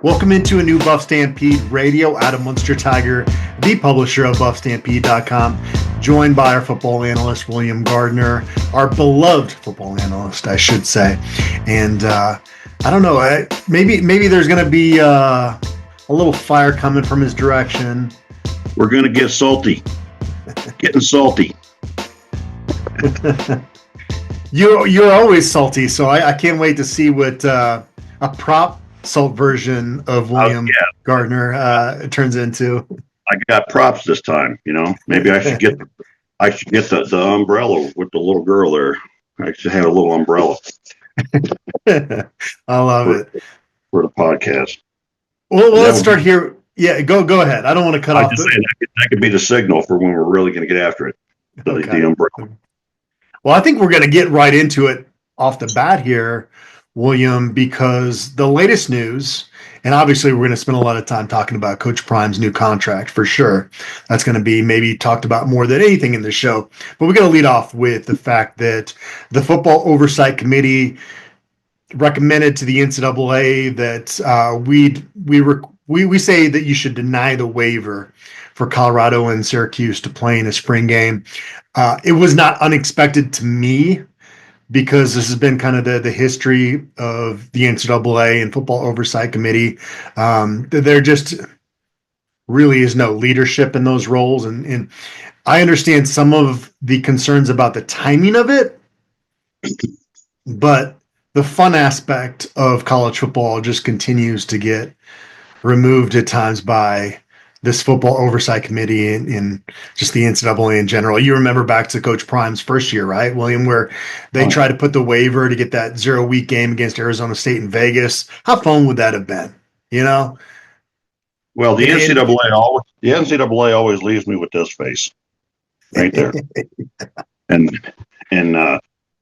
Welcome into a new BuffStampede Radio. Adam Munsterteiger, the publisher of BuffStampede.com, joined by our football analyst, William Gardner, our beloved football analyst, I should say. And I don't know, maybe there's going to be a little fire coming from his direction. We're going to get salty. Getting salty. You're always salty, so I can't wait to see what a prop salt version of William Gardner turns into. I got props this time, Maybe I should get the umbrella with the little girl there. I should have a little umbrella. I love it for the podcast. Well, let's start here. Yeah, go ahead. I don't want to cut off. Just saying that could be the signal for when we're really going to get after it. The umbrella. Well, I think we're going to get right into it off the bat here, William, because the latest news, and obviously we're going to spend a lot of time talking about Coach Prime's new contract for sure. That's going to be maybe talked about more than anything in this show. But we're going to lead off with the fact that the Football Oversight Committee recommended to the NCAA that we say that you should deny the waiver for Colorado and Syracuse to play in a spring game. It was not unexpected to me, because this has been kind of the history of the NCAA and Football Oversight Committee. There just really is no leadership in those roles. And I understand some of the concerns about the timing of it, but the fun aspect of college football just continues to get removed at times by this Football Oversight Committee and just the NCAA in general. You remember back to Coach Prime's first year, right, William, where they tried to put the waiver to get that 0-week game against Arizona State in Vegas. How fun would that have been, Well, the NCAA always leaves me with this face right there. and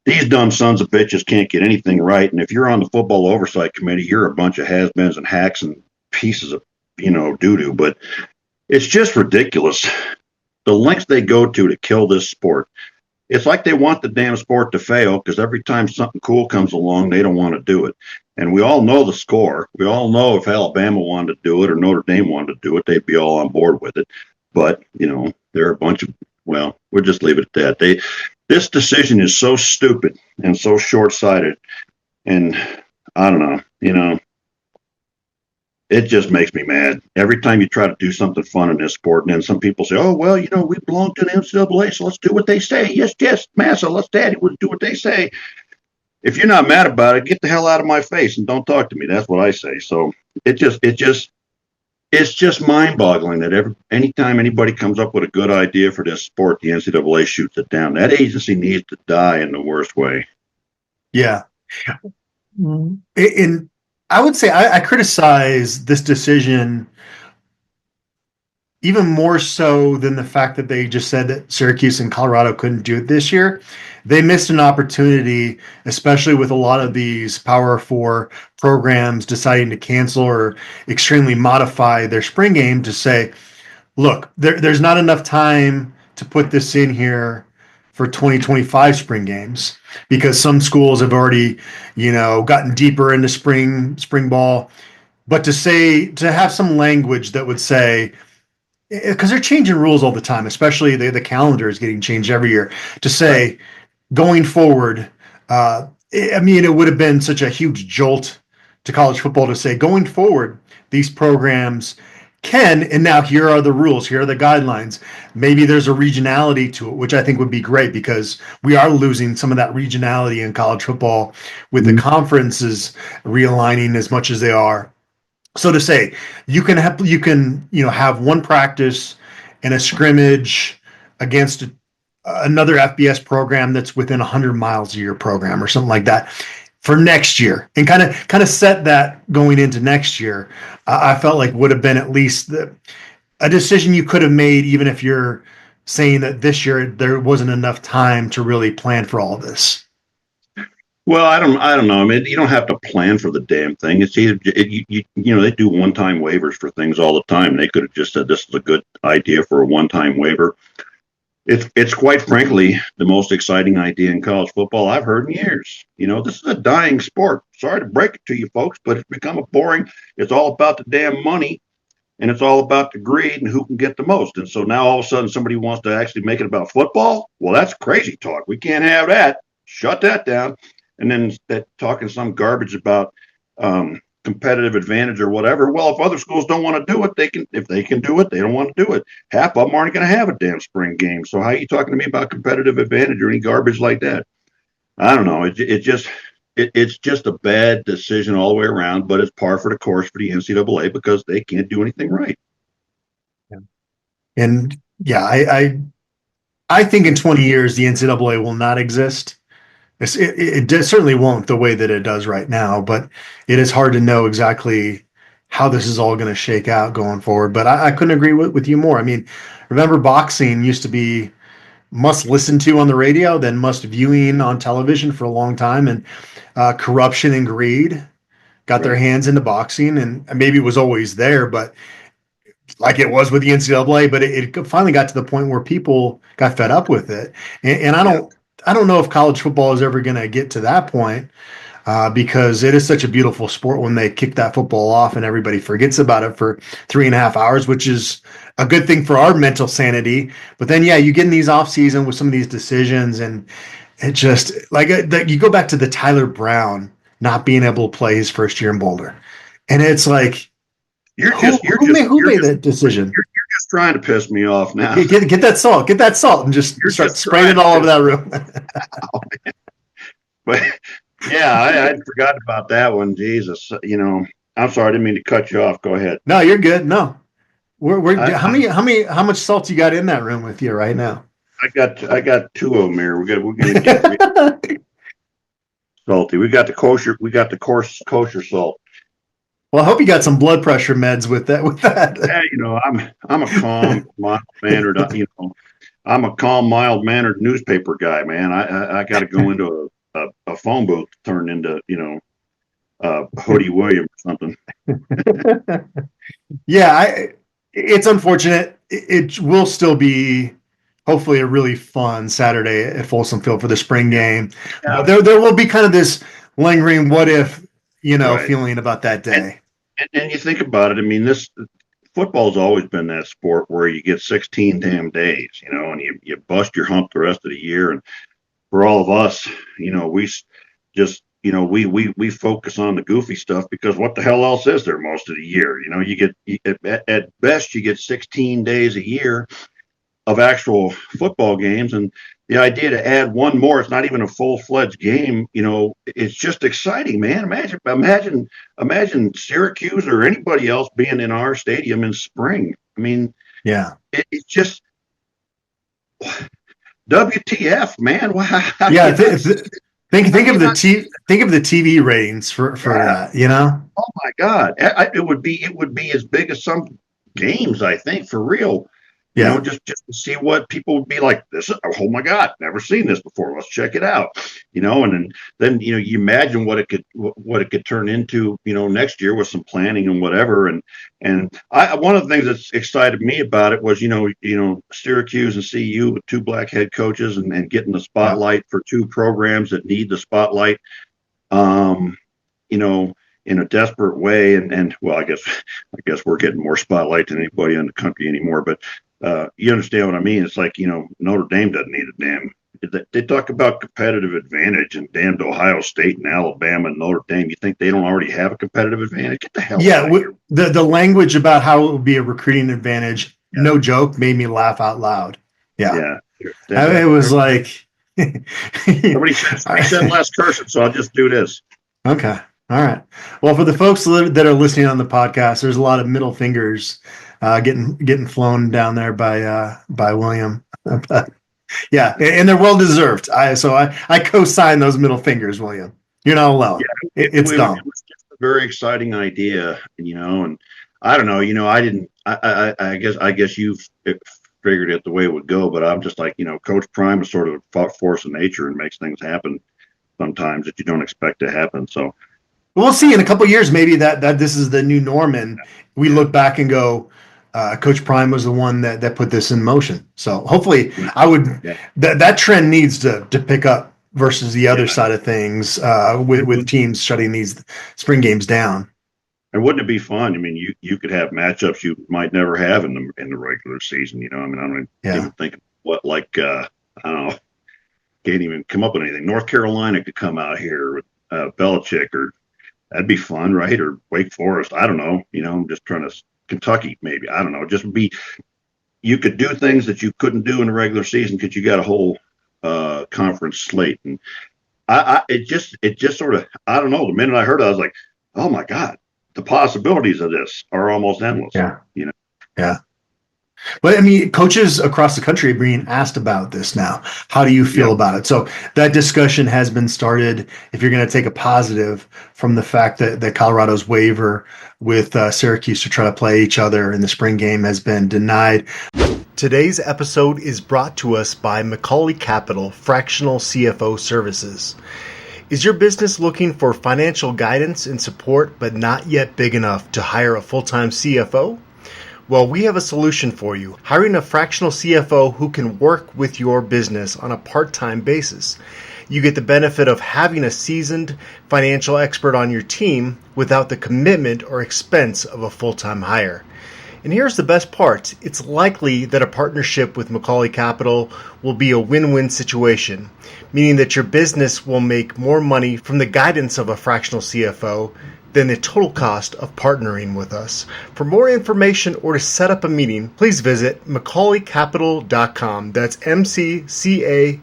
these dumb sons of bitches can't get anything right. And if you're on the Football Oversight Committee, you're a bunch of has-beens and hacks and pieces of doo-doo, but it's just ridiculous. The lengths they go to kill this sport. It's like they want the damn sport to fail, because every time something cool comes along, they don't want to do it. And we all know the score. We all know if Alabama wanted to do it or Notre Dame wanted to do it, they'd be all on board with it. But, they're a bunch of, we'll just leave it at that. This decision is so stupid and so short-sighted. And I don't know, it just makes me mad. Every time you try to do something fun in this sport, and then some people say, oh, well, we belong to the NCAA, so let's do what they say. Yes, Massa, let's do what they say. If you're not mad about it, get the hell out of my face and don't talk to me. That's what I say. So it's just mind-boggling that anytime anybody comes up with a good idea for this sport, the NCAA shoots it down. That agency needs to die in the worst way. Yeah. And I would say I criticize this decision even more so than the fact that they just said that Syracuse and Colorado couldn't do it this year. They missed an opportunity, especially with a lot of these Power 4 programs deciding to cancel or extremely modify their spring game, to say, look, there's not enough time to put this in here for 2025 spring games, because some schools have already, gotten deeper into spring ball. But to have some language that would say, because they're changing rules all the time, especially the calendar is getting changed every year, to say going forward, it would have been such a huge jolt to college football to say going forward, these programs can, and now here are the rules, here are the guidelines. Maybe there's a regionality to it, which I think would be great, because we are losing some of that regionality in college football with the conferences realigning as much as they are. So to say, you can have one practice and a scrimmage against another FBS program that's within 100 miles of your program or something like that for next year, and kind of set that going into next year. I felt like would have been at least a decision you could have made, even if you're saying that this year there wasn't enough time to really plan for all of this. Well, I don't know. I mean, you don't have to plan for the damn thing. It's either they do one-time waivers for things all the time. They could have just said this is a good idea for a one-time waiver. It's quite frankly the most exciting idea in college football I've heard in years. This is a dying sport. Sorry to break it to you folks, but it's become a boring. It's all about the damn money, and it's all about the greed and who can get the most. And so now all of a sudden somebody wants to actually make it about football. Well, that's crazy talk. We can't have that. Shut that down. And then that talking some garbage about competitive advantage or whatever. Well, if other schools don't want to do it, they can. If they can do it, they don't want to do it. Half of them aren't going to have a damn spring game. So how are you talking to me about competitive advantage or any garbage like that? I don't know. It's just a bad decision all the way around, but it's par for the course for the NCAA because they can't do anything right. And yeah, I think in 20 years the NCAA will not exist. It certainly won't the way that it does right now, but it is hard to know exactly how this is all going to shake out going forward. But I couldn't agree with you more. I mean, remember boxing used to be must listen to on the radio, then must viewing on television for a long time, and corruption and greed got their hands into boxing, and maybe it was always there, but like it was with the NCAA, but it finally got to the point where people got fed up with it. And I don't know if college football is ever going to get to that point because it is such a beautiful sport when they kick that football off and everybody forgets about it for 3.5 hours, which is a good thing for our mental sanity. But then, yeah, you get in these off season with some of these decisions, and it just like you go back to the Tyler Brown not being able to play his first year in Boulder, and it's like, who made that decision? You're just trying to piss me off now. Get that salt, and just start spraying it all over that room. But yeah, I'd forgotten about that one. Jesus, I'm sorry, I didn't mean to cut you off. Go ahead. No, you're good. No, how much salt you got in that room with you right now? I got two of them here. We're gonna get salty. We got the kosher salt. Well, I hope you got some blood pressure meds with that. Yeah, I'm a calm, mild-mannered, I'm a calm, mild-mannered newspaper guy, man. I got to go into a phone booth to turn into, Hoodie William or something. Yeah, it's unfortunate. It will still be hopefully a really fun Saturday at Folsom Field for the spring game. Yeah. There will be kind of this lingering what if, right, feeling about that day. And you think about it, I mean, this football's always been that sport where you get 16 damn days, and you bust your hump the rest of the year. And for all of us, we just, we focus on the goofy stuff because what the hell else is there most of the year? You get at best you get 16 days a year of actual football games, and the idea to add one more, it's not even a full-fledged game, it's just exciting, man. Imagine Syracuse or anybody else being in our stadium in spring. I mean, yeah, it's just WTF, man. Yeah, think of the TV ratings for that, Oh my God, it would be as big as some games, I think, for real. Yeah, just to see what people would be like. Oh my God, never seen this before. Let's check it out. And then you imagine what it could turn into. Next year with some planning and whatever. And one of the things that's excited me about it was Syracuse and CU with two black head coaches and getting the spotlight for two programs that need the spotlight. In a desperate way, and well, I guess we're getting more spotlight than anybody in the country anymore. But you understand what I mean? It's like Notre Dame doesn't need a damn. They talk about competitive advantage and damned Ohio State and Alabama and Notre Dame. You think they don't already have a competitive advantage? Get the hell out of here. The language about how it would be a recruiting advantage, no joke, made me laugh out loud. Yeah. It was like somebody said less cursing, so I'll just do this. Okay. All right. Well, for the folks that are listening on the podcast, there's a lot of middle fingers getting flown down there by William. Yeah, and they're well deserved. I co-sign those middle fingers, William. You're not alone. Yeah, it's dumb. It was just a very exciting idea, and I don't know. I didn't. I guess you figured it the way it would go, but I'm just like Coach Prime is sort of a force of nature and makes things happen sometimes that you don't expect to happen. So. We'll see in a couple of years, maybe that this is the new norm, and we look back and go, Coach Prime was the one that put this in motion. So hopefully, Yeah. that trend needs to pick up versus the other Yeah. side of things with teams shutting these spring games down. And wouldn't it be fun? I mean, you could have matchups you might never have in the regular season. I mean, I don't even think what I don't know, can't even come up with anything. North Carolina could come out here with Belichick, or that'd be fun, right? Or Wake Forest. I don't know. I'm just trying to Kentucky, maybe. I don't know. Just you could do things that you couldn't do in the regular season because you got a whole conference slate. And it just sort of, I don't know. The minute I heard it, I was like, oh my God, the possibilities of this are almost endless. Yeah. Yeah. But I mean, coaches across the country are being asked about this now. How do you feel about it? So that discussion has been started. If you're going to take a positive from the fact that Colorado's waiver with Syracuse to try to play each other in the spring game has been denied. Today's episode is brought to us by Macaulay Capital Fractional CFO Services. Is your business looking for financial guidance and support, but not yet big enough to hire a full-time CFO? Well, we have a solution for you. Hiring a fractional CFO who can work with your business on a part-time basis. You get the benefit of having a seasoned financial expert on your team without the commitment or expense of a full-time hire. And here's the best part. It's likely that a partnership with Macaulay Capital will be a win-win situation, meaning that your business will make more money from the guidance of a fractional CFO than the total cost of partnering with us. For more information or to set up a meeting, please visit MacaulayCapital.com. That's MCCAULEY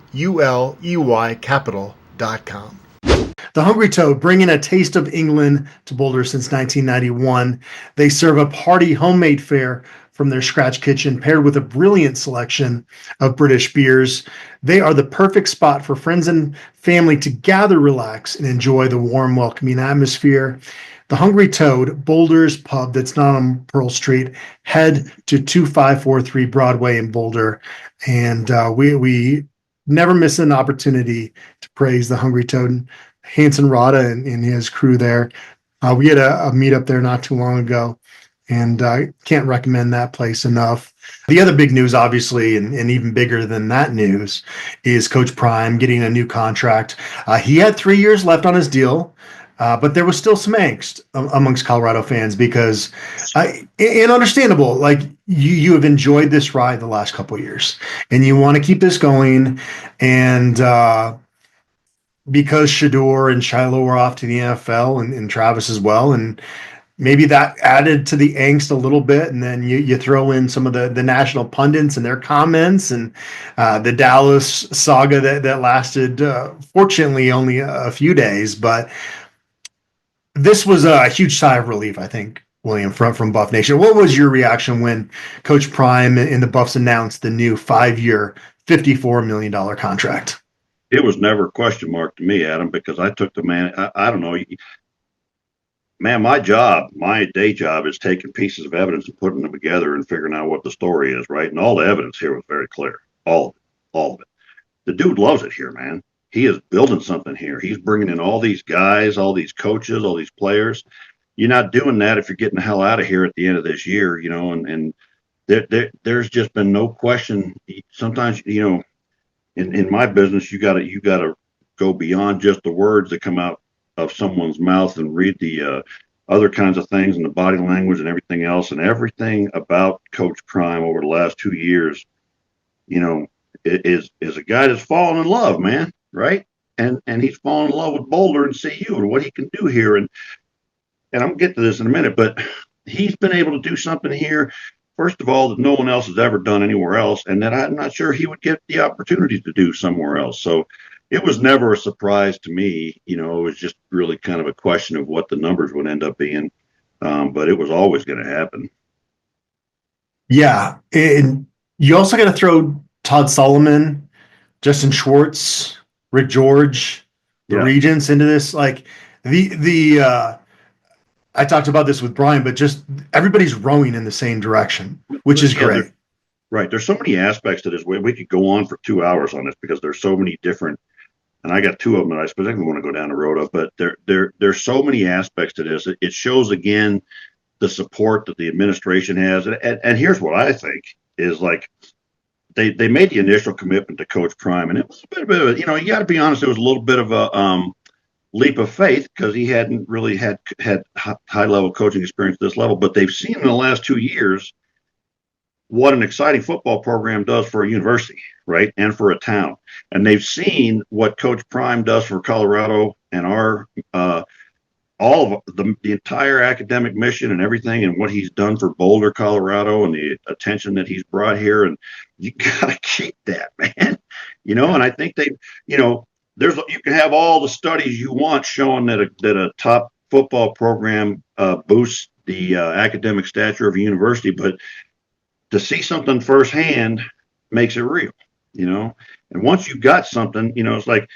Capital.com. The Hungry Toad, bringing a taste of England to Boulder since 1991. They serve up hearty homemade fare from their scratch kitchen, paired with a brilliant selection of British beers. They are the perfect spot for friends and family to gather, relax, and enjoy the warm, welcoming atmosphere. The Hungry Toad, Boulder's pub that's not on Pearl Street. Head to 2543 Broadway in Boulder. And we never miss an opportunity to praise the Hungry Toad. Hanson Rada and his crew there. We had a meetup there not too long ago, and I can't recommend that place enough. The other big news, obviously, and even bigger than that news, is Coach Prime getting a new contract. He had 3 years left on his deal, but there was still some angst amongst Colorado fans because, and understandable, like you have enjoyed this ride the last couple of years, and you want to keep this going, and because Shador and Shiloh were off to the NFL and Travis as well. And maybe that added to the angst a little bit. And then you throw in some of the national pundits and their comments and the Dallas saga that lasted, fortunately, only a few days. But this was a huge sigh of relief, I think, William, from Buff Nation. What was your reaction when Coach Prime and the Buffs announced the new 5-year, $54 million contract? It was never a question mark to me, Adam, because I took the man. I don't know, man. My day job is taking pieces of evidence and putting them together and figuring out what the story is, right? And all the evidence here was very clear, all of it. The dude loves it here, man. He is building something here. He's bringing in all these guys, all these coaches, all these players. You're not doing that if you're getting the hell out of here at the end of this year, and there's just been no question. Sometimes, in my business, you gotta go beyond just the words that come out of someone's mouth and read the other kinds of things and the body language and everything else. And everything about Coach Prime over the last 2 years, is a guy that's fallen in love, man, right? And he's fallen in love with Boulder and CU and what he can do here. And I'm gonna get to this in a minute, but he's been able to do something here, first of all, that no one else has ever done anywhere else, and that I'm not sure he would get the opportunity to do somewhere else. So it was never a surprise to me. It was just really kind of a question of what the numbers would end up being, but it was always going to happen. Yeah, and you also got to throw Todd Solomon, Justin Schwartz, Rick George, the Regents into this. Like I talked about this with Brian, but just everybody's rowing in the same direction, which is great. Right. There's so many aspects to this. We could go on for 2 hours on this because there's so many different, and I got two of them that I specifically want to go down the road of, but there's so many aspects to this. It shows again the support that the administration has. And here's what I think is like, they made the initial commitment to Coach Prime, and it was a bit of a, you got to be honest, it was a little bit of a leap of faith because he hadn't really had high level coaching experience at this level. But they've seen in the last 2 years what an exciting football program does for a university, right, and for a town. And they've seen what Coach Prime does for Colorado and our all of the entire academic mission and everything, and what he's done for Boulder, Colorado, and the attention that he's brought here. And you got to keep that, man. And I think they, you can have all the studies you want showing that a top football program boosts the academic stature of a university, but to see something firsthand makes it real, And once you've got something, it's like,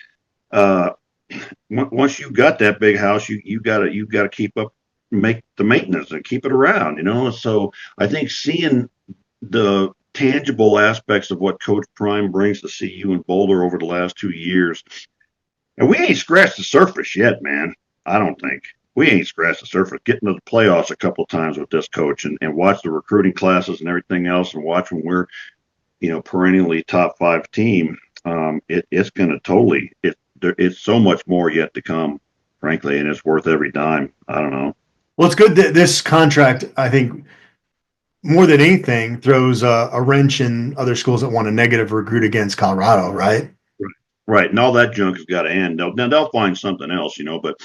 once you've got that big house, you gotta keep up, make the maintenance and keep it around, So I think seeing the tangible aspects of what Coach Prime brings to CU and Boulder over the last 2 years, and we ain't scratched the surface yet, man. I don't think we ain't scratched the surface. Getting to the playoffs a couple of times with this coach, and watch the recruiting classes and everything else, and watch when we're, perennially top 5 team. It's going to totally it's so much more yet to come, frankly, and it's worth every dime. I don't know. Well, it's good that this contract, I think, more than anything, throws a wrench in other schools that want a negative recruit against Colorado, right? Right. And all that junk has got to end. They'll find something else, but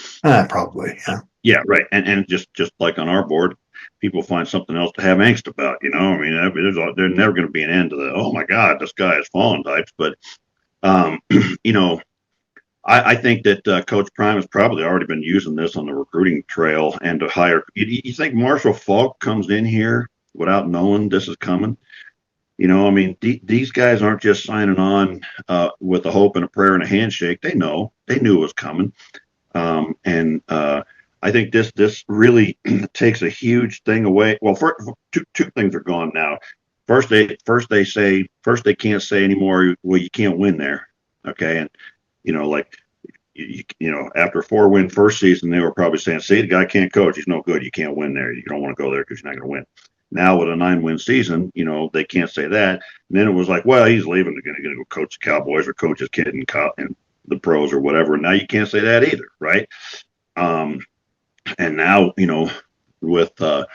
probably. Yeah. Yeah. Right. And just like on our board, people find something else to have angst about, there's never going to be an end to the, oh my God, this guy is fallen types. But, I think that Coach Prime has probably already been using this on the recruiting trail and to hire. You think Marshall Falk comes in here without knowing this is coming? These guys aren't just signing on with a hope and a prayer and a handshake. They knew it was coming. And I think this really takes a huge thing away. Well, two things are gone now. First they can't say anymore, well, you can't win there. Okay. And, after a 4-win first season, they were probably saying, see, the guy can't coach. He's no good. You can't win there. You don't want to go there because you're not going to win. Now with a 9-win season, they can't say that. And then it was like, well, he's leaving. They're going to go coach the Cowboys or coach his kid in the pros or whatever. And now you can't say that either, right? And now, with the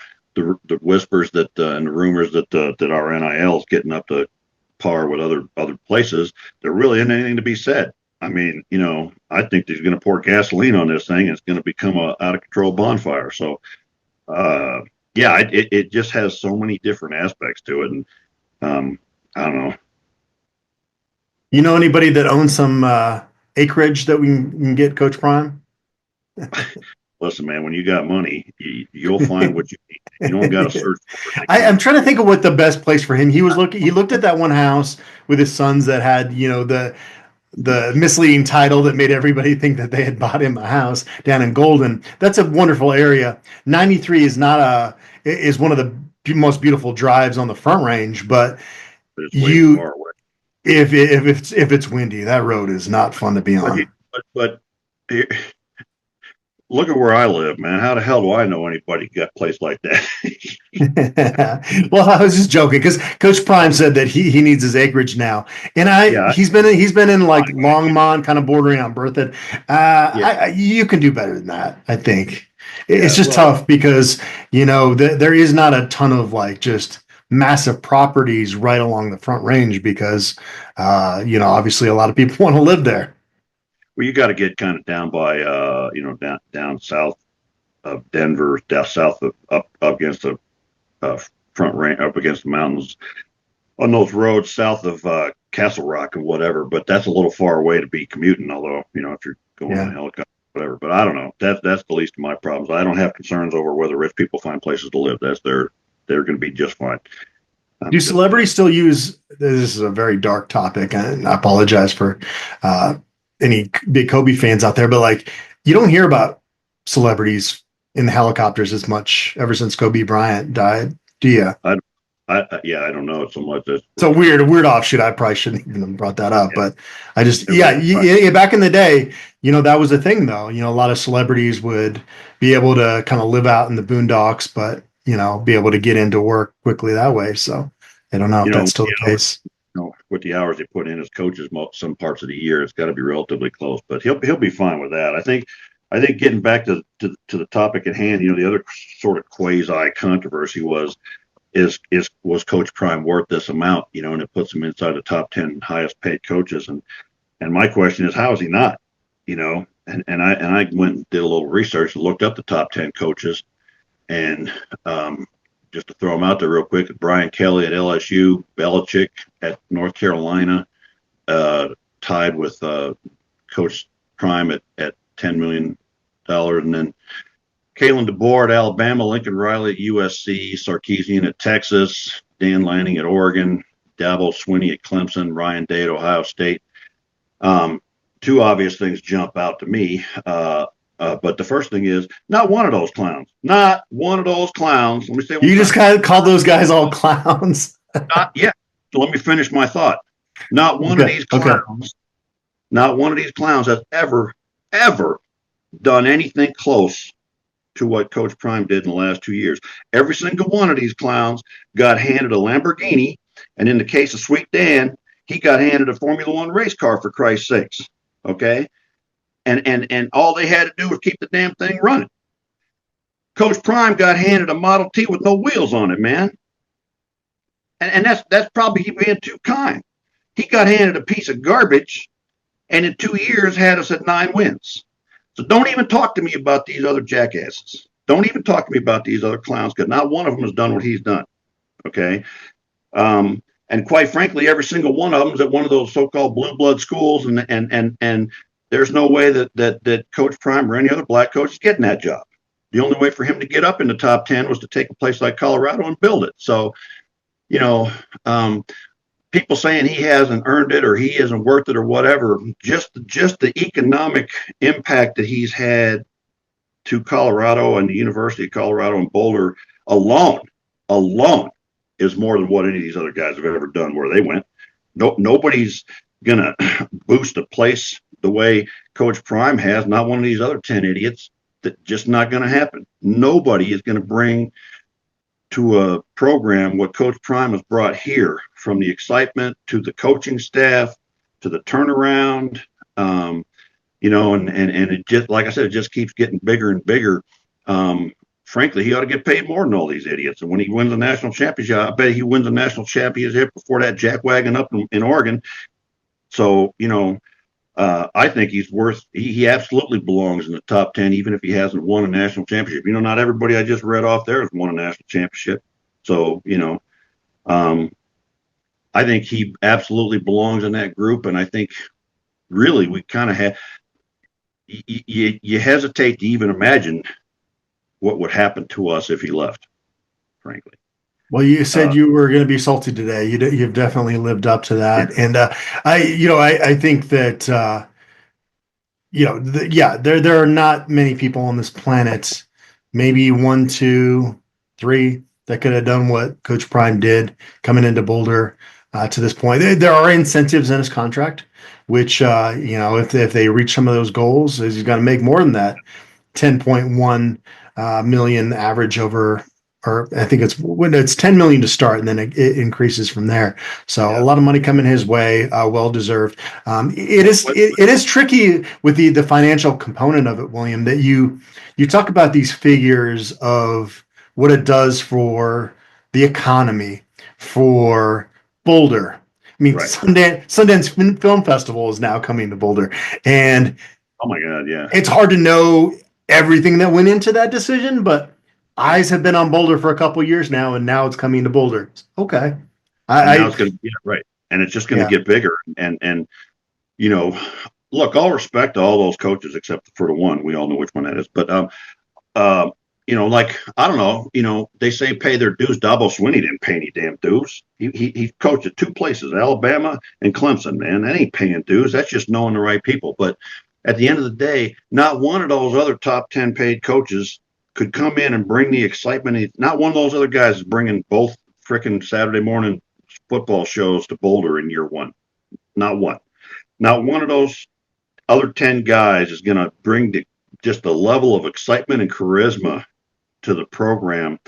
whispers that and the rumors that our NIL is getting up to par with other places, there really isn't anything to be said. I mean, I think he's going to pour gasoline on this thing, and it's going to become a out of control bonfire. So, yeah, it just has so many different aspects to it, and I don't know. You know anybody that owns some acreage that we can get Coach Prime? Listen, man, when you got money, you'll find what you need. You don't got to search for it. I'm trying to think of what the best place for him. He looked at that one house with his sons that had, the misleading title that made everybody think that they had bought him a house down in Golden. That's a wonderful area. 93 is one of the most beautiful drives on the Front Range, but it's far away. If it's windy, that road is not fun to be on. But look at where I live, man. How the hell do I know anybody got a place like that? Well, I was just joking because Coach Prime said that he needs his acreage now, and he's been in like Longmont, kind of bordering on Berthoud. You can do better than that, I think. It's just tough because there is not a ton of like just massive properties right along the Front Range because obviously a lot of people want to live there. Well, you got to get kind of down by, down south of Denver, down south of up against the Front Range, up against the mountains on those roads south of Castle Rock and whatever. But that's a little far away to be commuting. Although if you're going on a helicopter, whatever. But I don't know. That's the least of my problems. I don't have concerns over whether rich people find places to live. They're going to be just fine. Do celebrities still use? This is a very dark topic, and I apologize for any big Kobe fans out there, but like you don't hear about celebrities in the helicopters as much ever since Kobe Bryant died. Do you? I don't know. It's something like this. It's a weird offshoot. I probably shouldn't even have brought that up, but I just, back in the day, that was a thing though. A lot of celebrities would be able to kind of live out in the boondocks, but be able to get into work quickly that way. So I don't know if that's still the case. With the hours they put in as coaches, some parts of the year, it's got to be relatively close. But he'll be fine with that. I think getting back to the topic at hand, the other sort of quasi controversy was Coach Prime worth this amount? And it puts him inside the top 10 highest paid coaches. And my question is, how is he not? And I went and did a little research and looked up the top 10 coaches, and just to throw them out there real quick: Brian Kelly at LSU, Belichick at North Carolina, tied with Coach Prime at $10 million, and then Kalen DeBoer at Alabama, Lincoln Riley at USC, Sarkisian at Texas, Dan Lanning at Oregon, Dabo Swinney at Clemson, Ryan Day at Ohio State. Two obvious things jump out to me. But the first thing is, not one of those clowns. Not one of those clowns. Let me say. You just kind of call those guys all clowns. Not yet. So let me finish my thought. Not one of these clowns. Okay. Not one of these clowns has ever done anything close to what Coach Prime did in the last 2 years. Every single one of these clowns got handed a Lamborghini, and in the case of Sweet Dan, he got handed a Formula One race car, for Christ's sakes. Okay. And all they had to do was keep the damn thing running. Coach Prime got handed a Model T with no wheels on it, man. And that's probably being too kind. He got handed a piece of garbage, and in 2 years had us at 9 wins. So don't even talk to me about these other jackasses. Don't even talk to me about these other clowns, because not one of them has done what he's done. Okay. And quite frankly, every single one of them is at one of those so-called blue blood schools, and there's no way that Coach Prime or any other black coach is getting that job. The only way for him to get up in the top 10 was to take a place like Colorado and build it. So, people saying he hasn't earned it or he isn't worth it or whatever, just the economic impact that he's had to Colorado and the University of Colorado and Boulder alone is more than what any of these other guys have ever done where they went. Nobody's going to boost a place the way Coach Prime has, not one of these other 10 idiots. That just not going to happen. Nobody is going to bring to a program what Coach Prime has brought here, from the excitement to the coaching staff to the turnaround. And it just, like I said, it just keeps getting bigger and bigger. Frankly, he ought to get paid more than all these idiots. And when he wins a national championship, I bet he wins a national championship before that jackwagon up in Oregon. So, I think he absolutely belongs in the top 10, even if he hasn't won a national championship. Not everybody I just read off there has won a national championship. So, I think he absolutely belongs in that group. And I think really we kind of have, you hesitate to even imagine what would happen to us if he left, frankly. Well, you said you were going to be salty today. You've definitely lived up to that, and I think that there are not many people on this planet, maybe 1, 2, 3, that could have done what Coach Prime did coming into Boulder to this point. There are incentives in his contract, which if they reach some of those goals, he's got to make more than that, 10.1 million average over. Or I think it's 10 million to start, and then it increases from there. So a lot of money coming his way, well deserved. It is tricky with the financial component of it, William. That you talk about these figures of what it does for the economy, for Boulder. I mean, right. Sundance Film Festival is now coming to Boulder, and oh my God, yeah, it's hard to know everything that went into that decision, but eyes have been on Boulder for a couple of years now, and now it's coming to Boulder. Okay. Right. And it's just going to get bigger. And look, all respect to all those coaches, except for the one, we all know which one that is. But, I don't know, they say pay their dues. Dabo Swinney didn't pay any damn dues. He coached at 2 places, Alabama and Clemson, man. That ain't paying dues. That's just knowing the right people. But at the end of the day, not one of those other top 10 paid coaches could come in and bring the excitement. Not one of those other guys is bringing both frickin' Saturday morning football shows to Boulder in year one. Not one. Not one of those other 10 guys is going to bring just a level of excitement and charisma to the program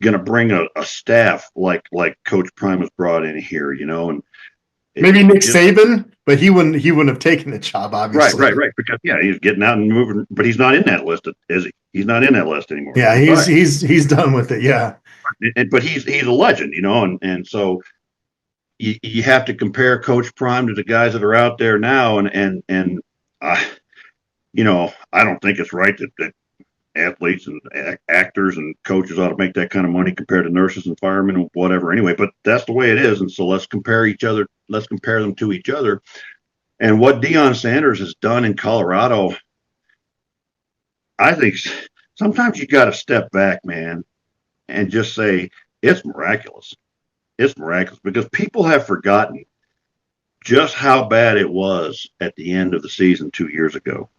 going to bring a staff like Coach Prime has brought in here, and maybe Nick Saban, but he wouldn't have taken the job, obviously. Right. Because he's getting out and moving, but he's not in that list, is he? He's not in that list anymore. Yeah, he's done with it. Yeah, but he's a legend, and so you have to compare Coach Prime to the guys that are out there now, and I don't think it's right that athletes and actors and coaches ought to make that kind of money compared to nurses and firemen and whatever. Anyway, but that's the way it is, and so let's compare them to each other. And what Deion Sanders has done in Colorado, I think sometimes you got to step back, man, and just say it's miraculous. It's miraculous because people have forgotten just how bad it was at the end of the season 2 years ago.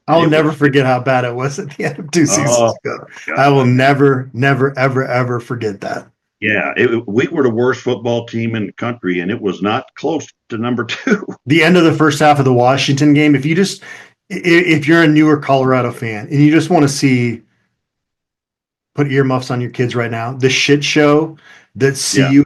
I'll never forget how bad it was at the end of 2 seasons ago. God. I will never, ever, ever forget that. Yeah, we were the worst football team in the country, and it was not close to number 2. The end of the first half of the Washington game, if you're a newer Colorado fan and you just want to put earmuffs on your kids right now, the shit show that CU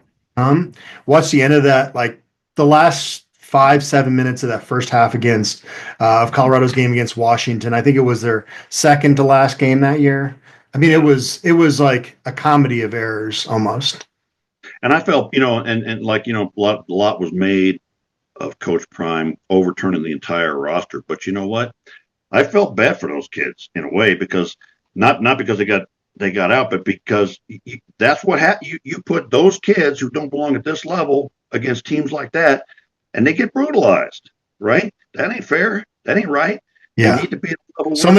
watch the end of that, like the last 5-7 minutes of that first half of Colorado's game against Washington. I think it was their second to last game that year. I mean, it was like a comedy of errors almost. And I felt, a lot was made of Coach Prime overturning the entire roster. But you know what? I felt bad for those kids in a way because not because they got out, but because that's what happened. You put those kids who don't belong at this level against teams like that, and they get brutalized, right? That ain't fair. That ain't right. Yeah. You need to be so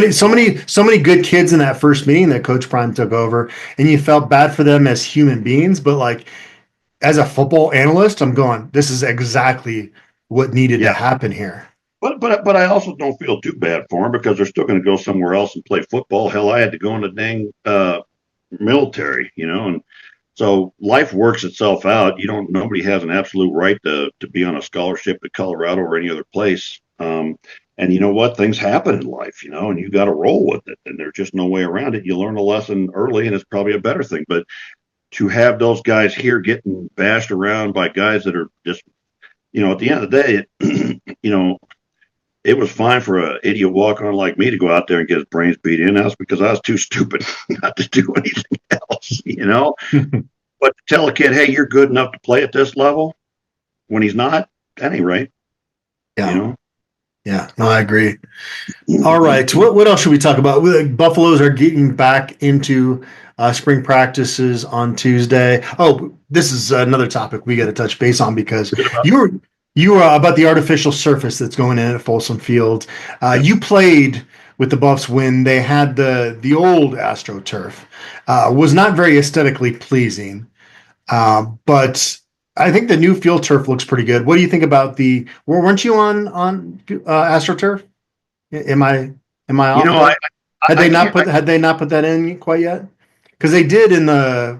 many good kids in that first meeting that Coach Prime took over, and you felt bad for them as human beings, but like as a football analyst, I'm going, this is exactly what needed to happen here. But I also don't feel too bad for them because they're still going to go somewhere else and play football. Hell, I had to go in the dang military, and so life works itself out. Nobody has an absolute right to be on a scholarship at Colorado or any other place. And you know what? Things happen in life, and you got to roll with it. And there's just no way around it. You learn a lesson early, and it's probably a better thing. But to have those guys here getting bashed around by guys that are just, at the end of the day, it was fine for an idiot walk-on like me to go out there and get his brains beat in. That's because I was too stupid not to do anything else, But to tell a kid, hey, you're good enough to play at this level when he's not, that ain't right. Yeah. Yeah, no, I agree. All right. What else should we talk about? Buffaloes are getting back into spring practices on Tuesday. Oh, this is another topic we got to touch base on because you were about the artificial surface that's going in at Folsom Field. You played with the Buffs when they had the old AstroTurf. Was not very aesthetically pleasing, but I think the new field turf looks pretty good. What do you think about weren't you on AstroTurf? Am I off? Had they not put that in quite yet? Because they did in the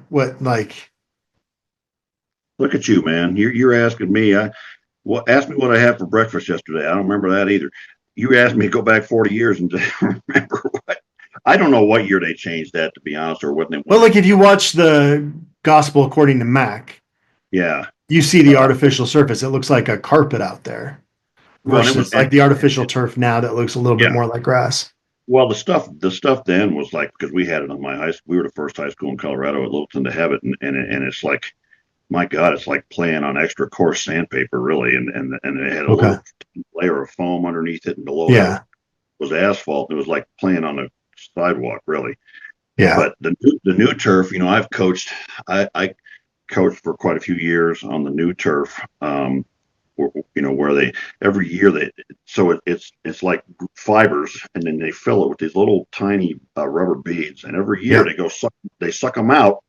Look at you, man. You're asking me. Ask me what I had for breakfast yesterday. I don't remember that either. You asked me to go back 40 years and remember what. I don't know what year they changed that, to be honest, or what they. Well, if you watch the Gospel According to Mac. Yeah. You see the artificial surface. It looks like a carpet out there. Versus like the artificial turf now that looks a little bit more like grass. Well, the stuff then was like, because we had it on my high school. We were the first high school in Colorado at Littleton to have it. And it's like, my God, it's like playing on extra coarse sandpaper, really. And it had a little layer of foam underneath it. And below it was asphalt. It was like playing on a sidewalk, really. Yeah. But the new turf, I've coached. I coached for quite a few years on the new turf, where they every year it's like fibers, and then they fill it with these little tiny rubber beads, and every year they suck them out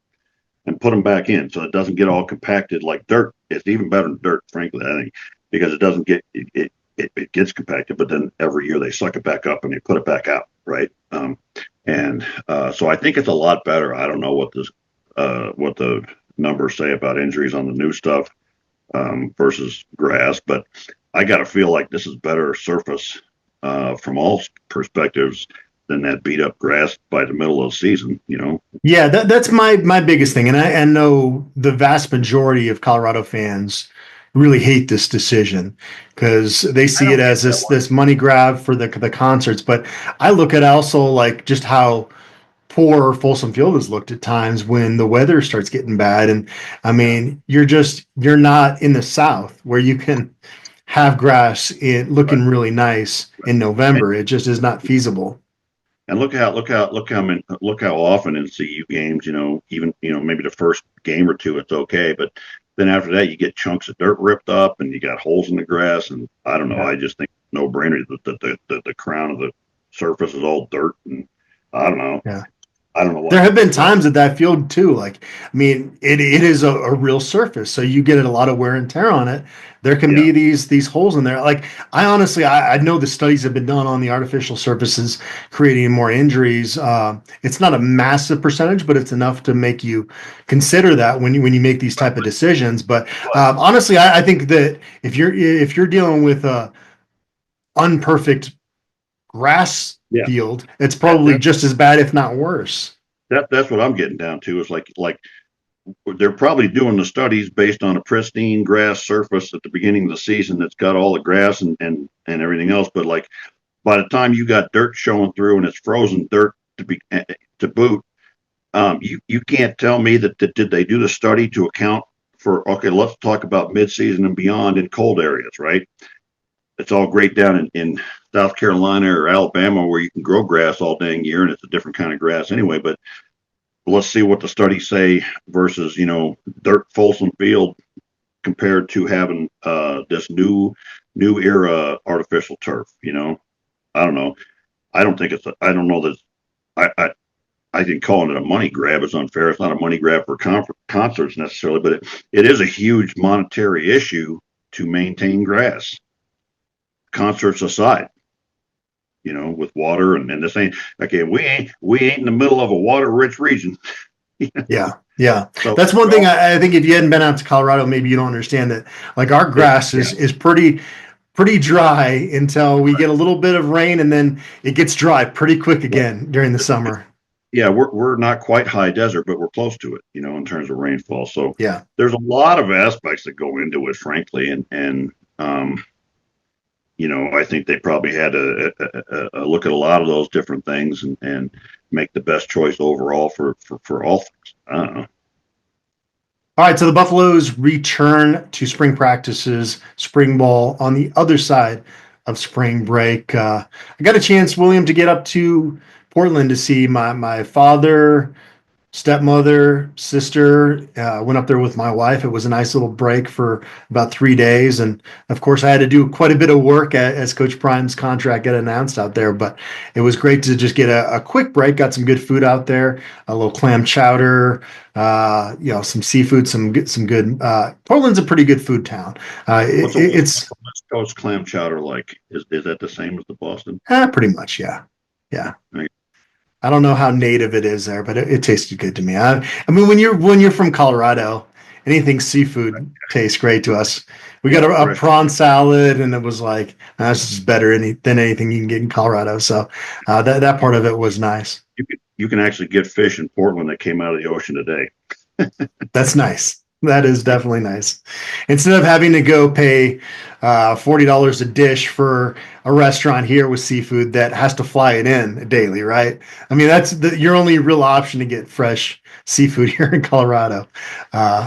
and put them back in, so it doesn't get all compacted like dirt. It's even better than dirt, frankly, I think, because it doesn't get it gets compacted, but then every year they suck it back up and they put it back out, right? So I think it's a lot better. I don't know what the numbers say about injuries on the new stuff versus grass, but I got to feel like this is better surface from all perspectives than that beat up grass by the middle of the season, you know? Yeah, that's my biggest thing. And I know the vast majority of Colorado fans really hate this decision because they see it as this money grab for the concerts. But I look at also like just how poor Folsom Field has looked at times when the weather starts getting bad. And I mean, you're not in the South where you can have grass looking really nice in November. It just is not feasible. And look how often in CU games, you know, even, you know, maybe the first game or two, it's okay. But then after that, you get chunks of dirt ripped up and you got holes in the grass. And I don't know. I just think no brainer that the crown of the surface is all dirt. And I don't know. Yeah. I don't know. There have been times at that field too. Like, I mean, it is a real surface, so you get a lot of wear and tear on it. There can be these holes in there. Like, I honestly, I know the studies have been done on the artificial surfaces creating more injuries. It's not a massive percentage, but it's enough to make you consider that when you make these type of decisions. But honestly, I think that if you're dealing with a unperfect grass field, it's probably just as bad, if not worse. That's what I'm getting down to, is like they're probably doing the studies based on a pristine grass surface at the beginning of the season that's got all the grass and everything else. But like by the time you got dirt showing through and it's frozen dirt to boot, you can't tell me that did they do the study to account for, okay, let's talk about midseason and beyond in cold areas, right? It's all great down in South Carolina or Alabama where you can grow grass all dang year and it's a different kind of grass anyway. But let's see what the studies say versus, you know, dirt Folsom Field compared to having this new era artificial turf. You know, I don't know. I don't know that I think calling it a money grab is unfair. It's not a money grab for concerts necessarily, but it is a huge monetary issue to maintain grass. Concerts aside, you know, with water and this ain't okay. We ain't in the middle of a water-rich region. Yeah. So that's one thing I think if you hadn't been out to Colorado, maybe you don't understand that. Like our grass is pretty dry until we get a little bit of rain, and then it gets dry pretty quick again during the summer. Yeah, we're not quite high desert, but we're close to it, you know, in terms of rainfall. So yeah, there's a lot of aspects that go into it, frankly, and you know, I think they probably had a look at a lot of those different things and make the best choice overall for all things. I don't know. All right, so the Buffaloes return to spring practices, spring ball on the other side of spring break. I got a chance, William, to get up to Portland to see my father, stepmother, sister. Went up there with my wife. It was a nice little break for about 3 days. And of course, I had to do quite a bit of work as Coach Prime's contract got announced out there. But it was great to just get a quick break. Got some good food out there, a little clam chowder, you know, some seafood, some good. Portland's a pretty good food town. It's West Coast clam chowder like. Is that the same as the Boston? Pretty much, yeah. Right. I don't know how native it is there, but it tasted good to me. I mean, when you're from Colorado, anything seafood tastes great to us. We got a prawn salad, and it was like, this is better than anything you can get in Colorado. So that part of it was nice. You can actually get fish in Portland that came out of the ocean today. That's nice. That is definitely nice. Instead of having to go pay $40 a dish for a restaurant here with seafood that has to fly it in daily, right? I mean, that's your only real option to get fresh seafood here in Colorado.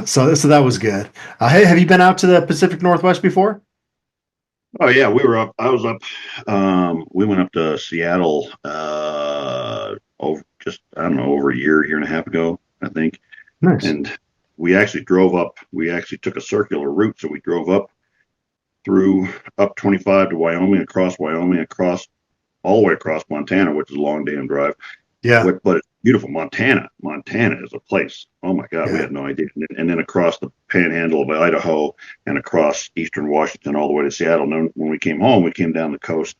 So that was good. Hey, have you been out to the Pacific Northwest before? Oh yeah, we were up. I was up. We went up to Seattle over a year and a half ago, I think. Nice. And we actually drove up. We actually took a circular route, so we drove up 25 to Wyoming, across all the way across Montana, which is a long damn drive. Yeah, but it's beautiful. Montana is a place. Oh my God, we had no idea. And then across the Panhandle of Idaho and across eastern Washington all the way to Seattle. And then when we came home, we came down the coast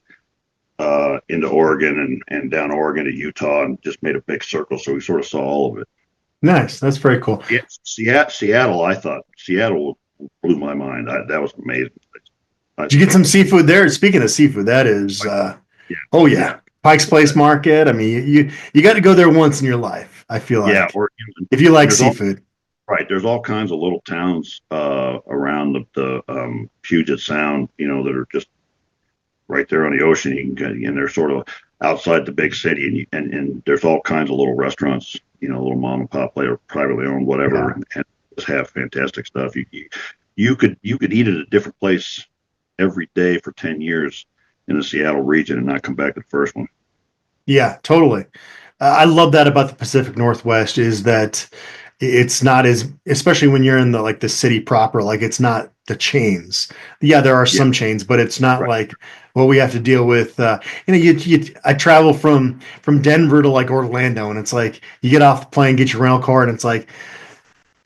into Oregon and down Oregon to Utah and just made a big circle. So we sort of saw all of it. Nice. That's very cool. Yeah, Seattle blew my mind. That was amazing. Did you get some seafood there? Speaking of seafood, that is, oh yeah. Pike's Place Market. I mean, you got to go there once in your life. I feel like, or if you like seafood. Right. There's all kinds of little towns around the Puget Sound, that are just right there on the ocean. You can get, and they're sort of outside the big city, and there's all kinds of little restaurants, little mom and pop or privately owned, whatever, and just have fantastic stuff. You could eat at a different place every day for 10 years in the Seattle region and not come back to the first one. Yeah, totally. I love that about the Pacific Northwest is that it's not especially when you're in the city proper, like it's not the chains. Yeah, there are some chains, but it's not like what we have to deal with. I travel from Denver to Orlando, and it's like you get off the plane, get your rental car, and it's like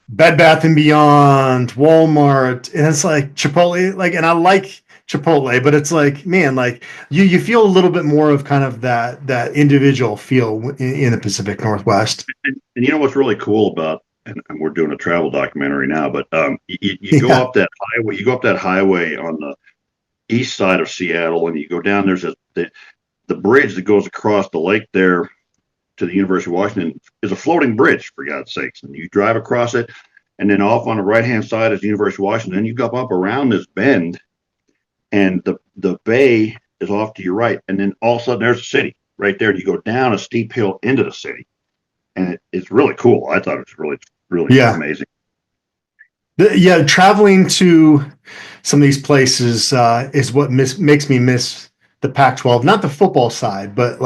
Bed Bath and Beyond, Walmart, and it's like Chipotle, and I like Chipotle, but it's like, man, you feel a little bit more of kind of that individual feel in the Pacific Northwest. And you know what's really cool about, and we're doing a travel documentary now, but you go up that highway on the east side of Seattle, and you go down. There's the bridge that goes across the lake there to the University of Washington is a floating bridge, for God's sakes. And you drive across it, and then off on the right hand side is the University of Washington. Then you go up around this bend, and the bay is off to your right, and then all of a sudden there's a city right there. You go down a steep hill into the city, and it's really cool. I thought it was really amazing. Traveling to some of these places is what makes me miss the Pac-12, not the football side, but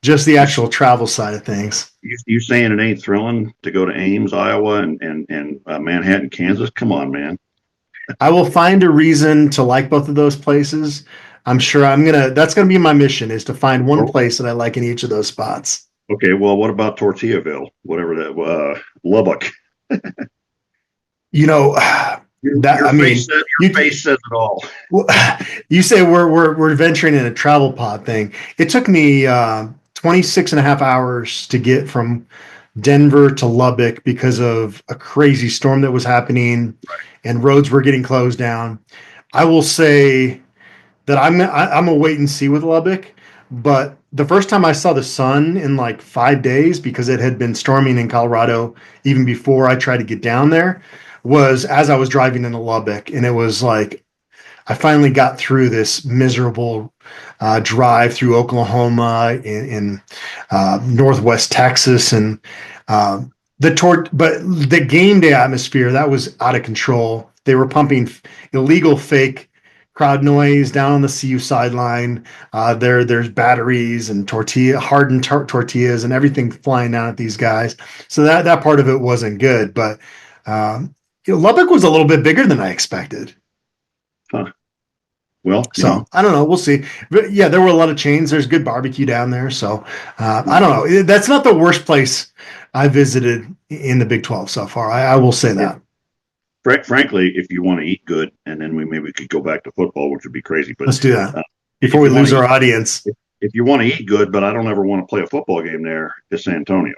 just the actual travel side of things. You saying it ain't thrilling to go to Ames, Iowa, and Manhattan, Kansas? Come on, man. I will find a reason to like both of those places. I'm sure that's going to be my mission, is to find one place that I like in each of those spots. Okay. Well, what about Tortillaville? Whatever that, Lubbock. Your face says it all. Well, you say we're venturing in a travel pod thing. It took me 26 and a half hours to get from Denver to Lubbock because of a crazy storm that was happening, and roads were getting closed down. I will say that I'm a wait and see with Lubbock, but the first time I saw the sun in 5 days, because it had been storming in Colorado even before I tried to get down there, was as I was driving into Lubbock, and it was I finally got through this miserable drive through Oklahoma in Northwest Texas, and but the game day atmosphere, that was out of control. They were pumping illegal fake crowd noise down on the CU sideline. There's batteries and hardened tortillas and everything flying down at these guys. So that part of it wasn't good, but Lubbock was a little bit bigger than I expected. Huh. Well, I don't know. We'll see. But yeah, there were a lot of chains. There's good barbecue down there. So I don't know. That's not the worst place I visited in the Big 12 so far. I will say that. Frankly, if you want to eat good, and then we could go back to football, which would be crazy. But let's do that before we lose our audience. If you want to eat good, but I don't ever want to play a football game there, it's San Antonio.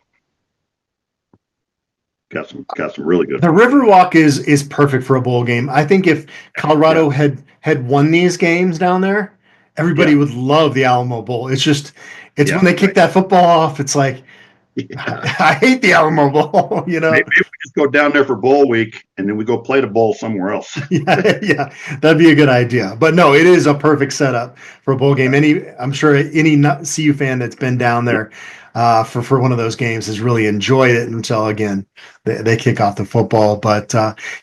Got some really good. The Riverwalk is perfect for a bowl game. I think if Colorado had won these games down there, everybody would love the Alamo Bowl. It's when they kick that football off, it's like, I hate the Alamo Bowl. Maybe we just go down there for bowl week, and then we go play the bowl somewhere else. yeah, that'd be a good idea. But no, it is a perfect setup for a bowl game. I'm sure any CU fan that's been down there for one of those games has really enjoyed it until, again, they kick off the football. But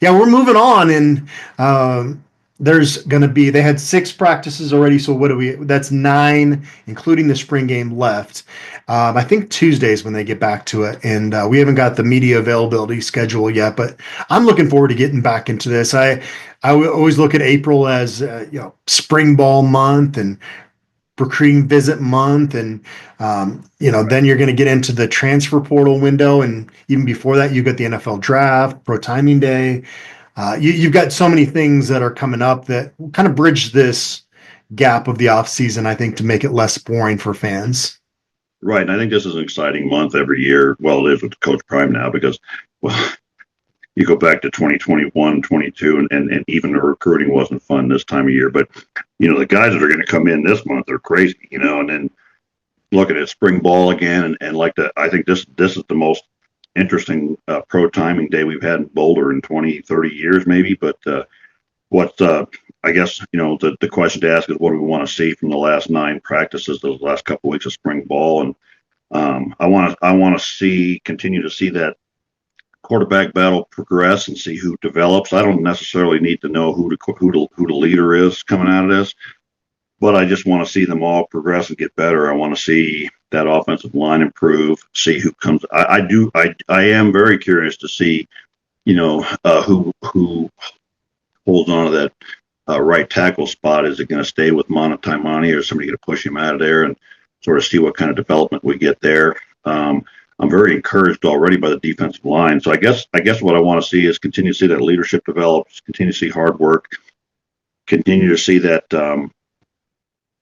we're moving on, and there's going to be, they had 6 practices already. So that's 9, including the spring game left. I think Tuesdays when they get back to it, and we haven't got the media availability schedule yet, but I'm looking forward to getting back into this. I always look at April as, spring ball month and recruiting visit month. And, then you're going to get into the transfer portal window. And even before that, you got the NFL draft, pro timing day. You've got so many things that are coming up that kind of bridge this gap of the off season, I think, to make it less boring for fans. Right. And I think this is an exciting month every year. Well, it is with Coach Prime now, because, you go back to 2021, 22, and even the recruiting wasn't fun this time of year. But, the guys that are going to come in this month are crazy, and then looking at spring ball again, and like that. I think this is the most interesting pro timing day we've had in Boulder in 20, 30 years, maybe. But I guess the question to ask is, what do we want to see from the last 9 practices, those last couple of weeks of spring ball, and I want to continue to see that quarterback battle progress and see who develops. I don't necessarily need to know who the leader is coming out of this, but I just want to see them all progress and get better. I want to see that offensive line improve, see who comes. I am very curious to see, who holds on to that right tackle spot. Is it going to stay with Taimani, or is somebody going to push him out of there, and sort of see what kind of development we get there? I'm very encouraged already by the defensive line. So I guess what I want to see is continue to see that leadership develop, continue to see hard work, continue to see that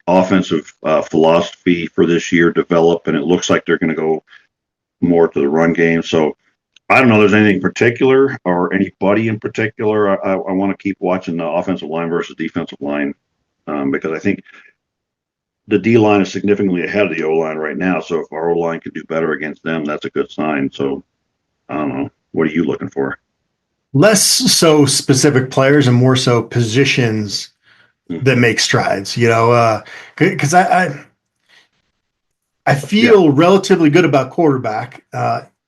offensive philosophy for this year develop, and it looks like they're going to go more to the run game. So I don't know if there's anything particular or anybody in particular. I want to keep watching the offensive line versus defensive line because I think the D line is significantly ahead of the O line right now. So if our O line could do better against them, that's a good sign. So I don't know. What are you looking for? Less so specific players and more so positions that make strides, because I feel relatively good about quarterback,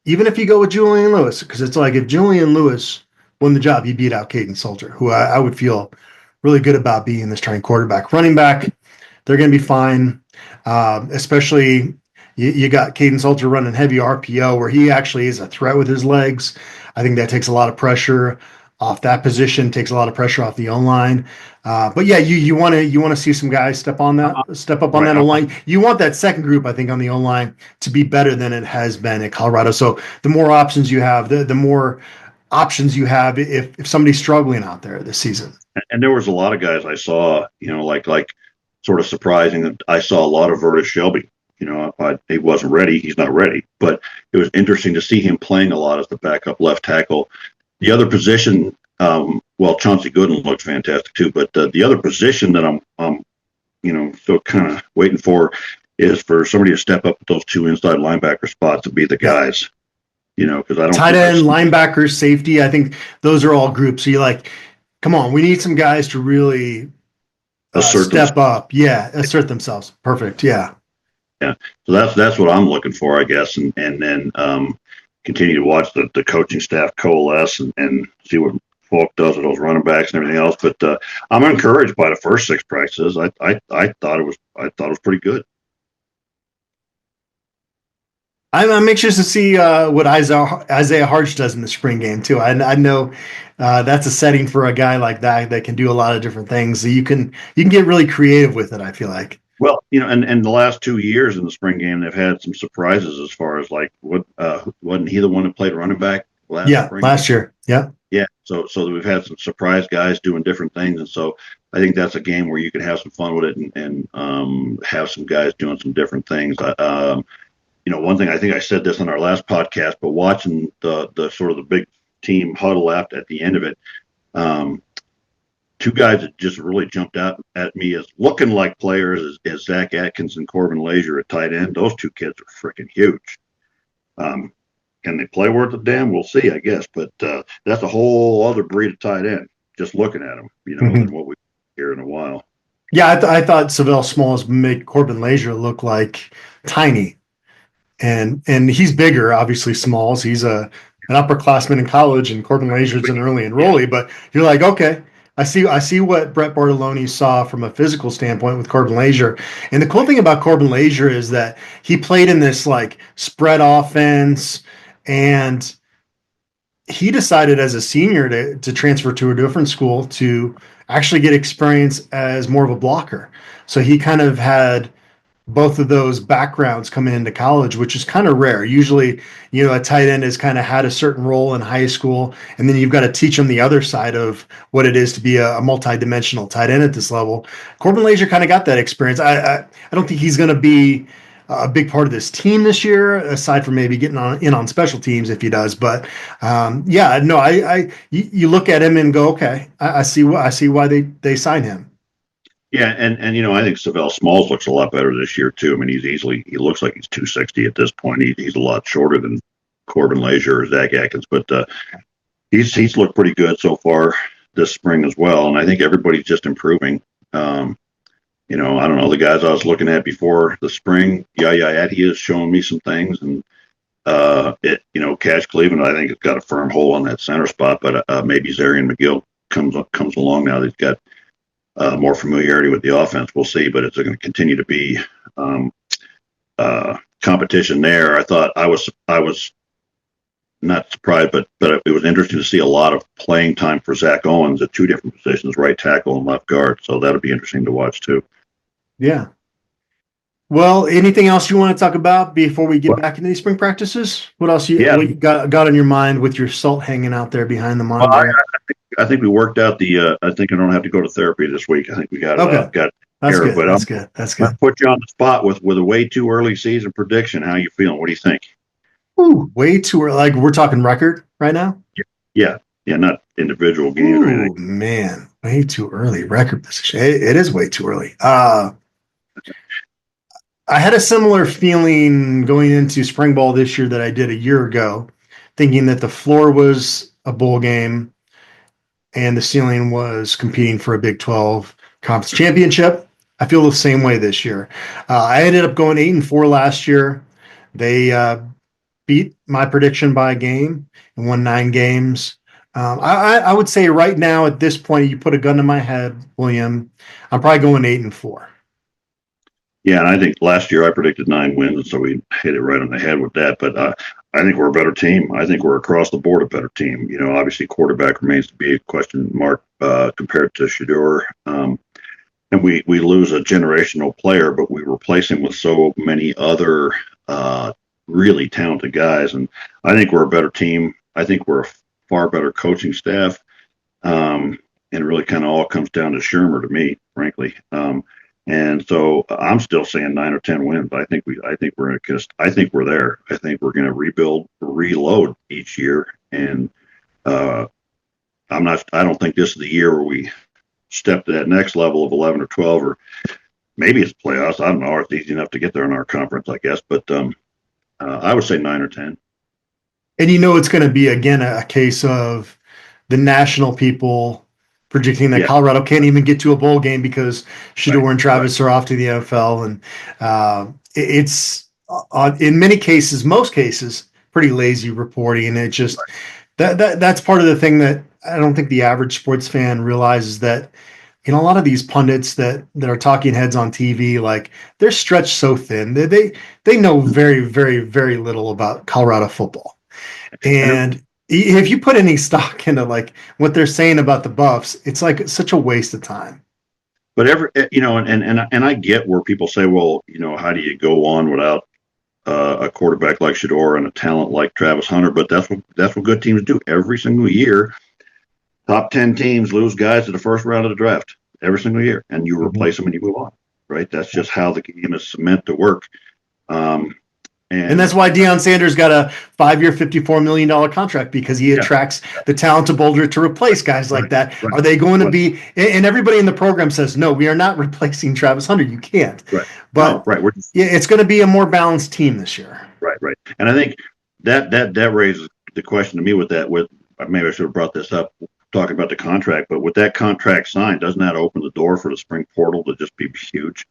even if you go with Julian Lewis, because it's like if Julian Lewis won the job, he beat out Caden Soldier, who I would feel really good about being the starting quarterback. Running back, they're going to be fine, especially you got Caden Soldier running heavy RPO where he actually is a threat with his legs. I think that takes a lot of pressure off that position, takes a lot of pressure off the O-line. But yeah, you want to see some guys step up on that O-line. You want that second group, I think, on the O-line to be better than it has been at Colorado. So the more options you have, the more options you have if somebody's struggling out there this season. And there was a lot of guys I saw, like sort of surprising that I saw a lot of Vertus Shelby. He wasn't ready. He's not ready. But it was interesting to see him playing a lot as the backup left tackle. The other position, Chauncey Gooden looked fantastic too. But the other position that I'm still kind of waiting for is for somebody to step up with those 2 inside linebacker spots to be the guys. Because I don't. Tight end, linebackers, safety. I think those are all groups. So you're like, come on, we need some guys to really step up. Yeah, assert themselves. Perfect. Yeah. Yeah. So that's what I'm looking for, I guess, and then continue to watch the coaching staff coalesce and see what Falk does with those running backs and everything else. But I'm encouraged by the first 6 practices. I thought it was pretty good. I'm anxious to see what Isaiah Harch does in the spring game too. I know that's a setting for a guy like that can do a lot of different things. So you can get really creative with it, I feel like. Well, and the last 2 years in the spring game, they've had some surprises as far as like wasn't he the one that played running back last year? Yeah. Yeah. So we've had some surprise guys doing different things, and so I think that's a game where you can have some fun with it and have some guys doing some different things. One thing, I think I said this on our last podcast, but watching the sort of the big team huddle at the end of it, 2 guys that just really jumped out at me as looking like players is Zach Atkins and Corbin Lazier at tight end. Those 2 kids are freaking huge. Can they play worth a damn? We'll see, I guess. But that's a whole other breed of tight end, just looking at them, than what we hear in a while. Yeah, I thought Savell Smalls made Corbin Lazier look like tiny. And he's bigger, obviously. Smalls. He's an upperclassman in college, and Corbin Lazier's an early enrollee. But you're like, okay, I see what Brett Bartoloni saw from a physical standpoint with Corbin Lazier. And the cool thing about Corbin Lazier is that he played in this like spread offense, and he decided as a senior to transfer to a different school to actually get experience as more of a blocker. So he kind of had both of those backgrounds coming into college, which is kind of rare. Usually, a tight end has kind of had a certain role in high school, and then you've got to teach them the other side of what it is to be a multi-dimensional tight end at this level. Corbin Lazier kind of got that experience. I don't think he's going to be a big part of this team this year, aside from maybe getting in on special teams if he does. But you look at him and go, okay, I see why they signed him. Yeah, and I think Savell Smalls looks a lot better this year too. I mean, he looks like he's 260 at this point. He's a lot shorter than Corbin Leisure or Zach Atkins, but he's looked pretty good so far this spring as well. And I think everybody's just improving. I don't know, the guys I was looking at before the spring, Addy is showing me some things, and Cash Cleveland, I think, has got a firm hold on that center spot, but maybe Zarian McGill comes along now that he's got more familiarity with the offense. We'll see, but it's going to continue to be competition there. I thought I was not surprised, but it was interesting to see a lot of playing time for Zach Owens at two different positions, right tackle and left guard. So that'll be interesting to watch too. Yeah. Well, anything else you want to talk about before we get back into these spring practices? What else what you got on your mind with your salt hanging out there behind the monitor? Well, I think we worked out I think I don't have to go to therapy this week. I think we got That's good. But That's good. I'll put you on the spot with a way too early season prediction. How you feeling? What do you think? Ooh, way too early. Like, we're talking record right now? Yeah, not individual games or anything. Oh, man, way too early. Record position. It is way too early. I had a similar feeling going into spring ball this year that I did a year ago, thinking that the floor was a bowl game and the ceiling was competing for a Big 12 conference championship. I feel the same way this year. I ended up going 8-4 last year. They beat my prediction by a game and won 9 games. I would say right now at this point, you put a gun to my head, William, I'm probably going 8-4. Yeah, and I think last year I predicted 9 wins, and so we hit it right on the head with that. But I think we're a better team. I think we're across the board a better team. Obviously quarterback remains to be a question mark compared to Shedeur. And we lose a generational player, but we replace him with so many other really talented guys. And I think we're a better team. I think we're a far better coaching staff. And it really kind of all comes down to Shermer to me, frankly. And so I'm still saying 9 or 10 wins. I think we're there. I think we're going to reload each year. And I don't think this is the year where we step to that next level of 11 or 12, or maybe it's playoffs. I don't know. It's easy enough to get there in our conference, I guess. But I would say 9 or 10. And it's going to be, again, a case of the national people predicting that Colorado can't even get to a bowl game because Shedeur and Travis are off to the NFL. And it's, in many cases, most cases, pretty lazy reporting. And it just that's part of the thing that I don't think the average sports fan realizes, that a lot of these pundits that are talking heads on TV, like, they're stretched so thin. They know very, very, very little about Colorado football. And if you put any stock into like what they're saying about the Buffs, it's like such a waste of time. But and I get where people say, well, how do you go on without a quarterback like Shedeur and a talent like Travis Hunter? But that's what good teams do every single year. Top 10 teams lose guys to the first round of the draft every single year, and you replace them and you move on. Right? That's just how the game is meant to work. And that's why Deion Sanders got a 5-year, $54 million contract, because he attracts the talent of Boulder to replace guys like that. Right. Are they going to be? And everybody in the program says, no, we are not replacing Travis Hunter. You can't. Right. But it's going to be a more balanced team this year. Right. And I think that raises the question to me with maybe I should have brought this up talking about the contract, but with that contract signed, doesn't that open the door for the spring portal to just be huge?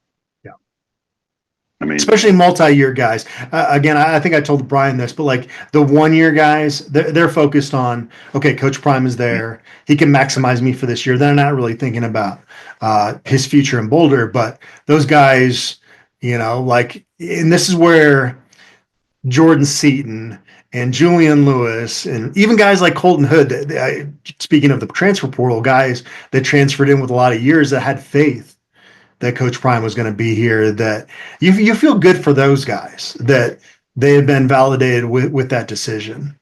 I mean, especially multi-year guys. Again, I think I told Brian this, but like the 1-year guys, they're focused on, okay, Coach Prime is there. He can maximize me for this year. They're not really thinking about his future in Boulder. But those guys, and this is where Jordan Seaton and Julian Lewis and even guys like Colton Hood, speaking of the transfer portal, guys that transferred in with a lot of years that had faith that Coach Prime was going to be here, that you feel good for those guys that they have been validated with that decision.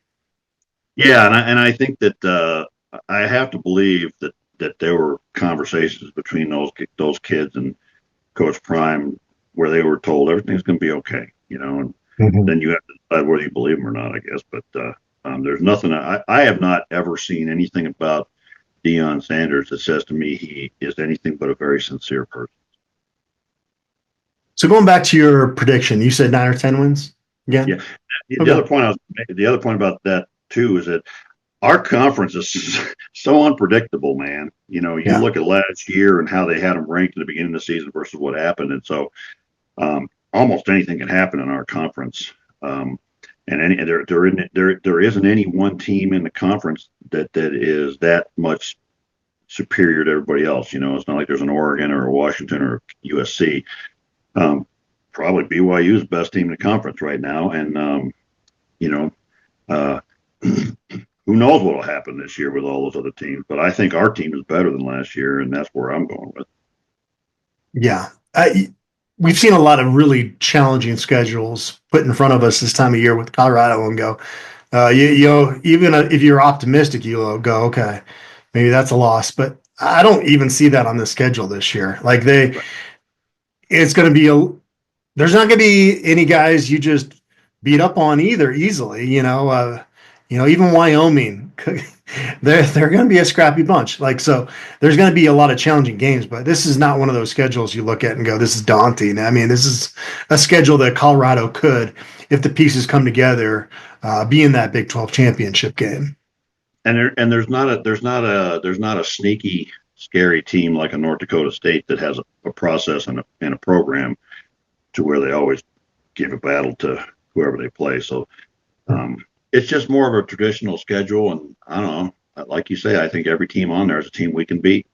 Yeah, and I think that I have to believe that there were conversations between those kids and Coach Prime where they were told everything's going to be okay, and then you have to decide whether you believe them or not, I guess. But there's nothing. I have not ever seen anything about Deion Sanders that says to me he is anything but a very sincere person. So going back to your prediction, you said 9 or 10 wins again? Yeah. The other point about that too is that our conference is so unpredictable, man. You know, you look at last year and how they had them ranked at the beginning of the season versus what happened, and so almost anything can happen in our conference. And there isn't any one team in the conference that is that much superior to everybody else. You know, it's not like there's an Oregon or a Washington or USC. Probably BYU is the best team in the conference right now, and who knows what will happen this year with all those other teams. But I think our team is better than last year, and that's where I'm going with. Yeah. We've seen a lot of really challenging schedules put in front of us this time of year with Colorado, and go, even if you're optimistic, you'll go, okay, maybe that's a loss. But I don't even see that on the schedule this year. Like it's going to be there's not going to be any guys you just beat up on either easily. Even Wyoming, they're going to be a scrappy bunch. Like, so there's going to be a lot of challenging games, but this is not one of those schedules you look at and go, this is daunting. I mean, this is a schedule that Colorado could, if the pieces come together, be in that Big 12 championship game. And there's not a sneaky, scary team like a North Dakota State that has a process and a program to where they always give a battle to whoever they play. So it's just more of a traditional schedule, and I don't know. Like you say, I think every team on there is a team we can beat.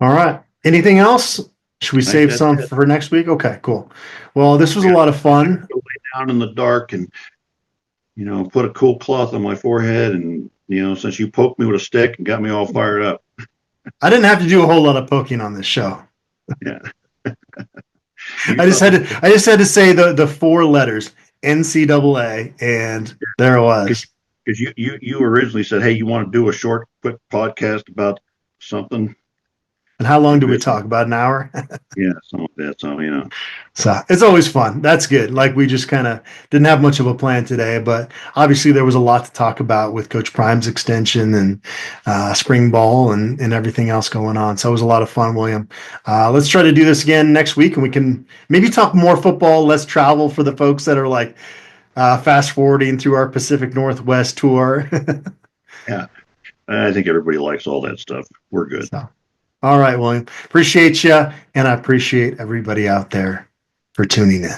All right. Anything else? Should we save some for next week? Okay, cool. Well, this was a lot of fun. Lay down in the dark and put a cool cloth on my forehead, and since you poked me with a stick and got me all fired up. I didn't have to do a whole lot of poking on this show. Yeah. I just had to say the 4 letters NCAA, and there it was. Because you originally said, hey, you want to do a short, quick podcast about something? And how long did we talk? About an hour? Yeah, something like that. So, So it's always fun. That's good. Like, we just kind of didn't have much of a plan today, but obviously there was a lot to talk about with Coach Prime's extension and spring ball and everything else going on. So it was a lot of fun, William. Let's try to do this again next week, and we can maybe talk more football, less travel for the folks that are like fast forwarding through our Pacific Northwest tour. Yeah, I think everybody likes all that stuff. We're good. So, all right, William. Appreciate you, and I appreciate everybody out there for tuning in.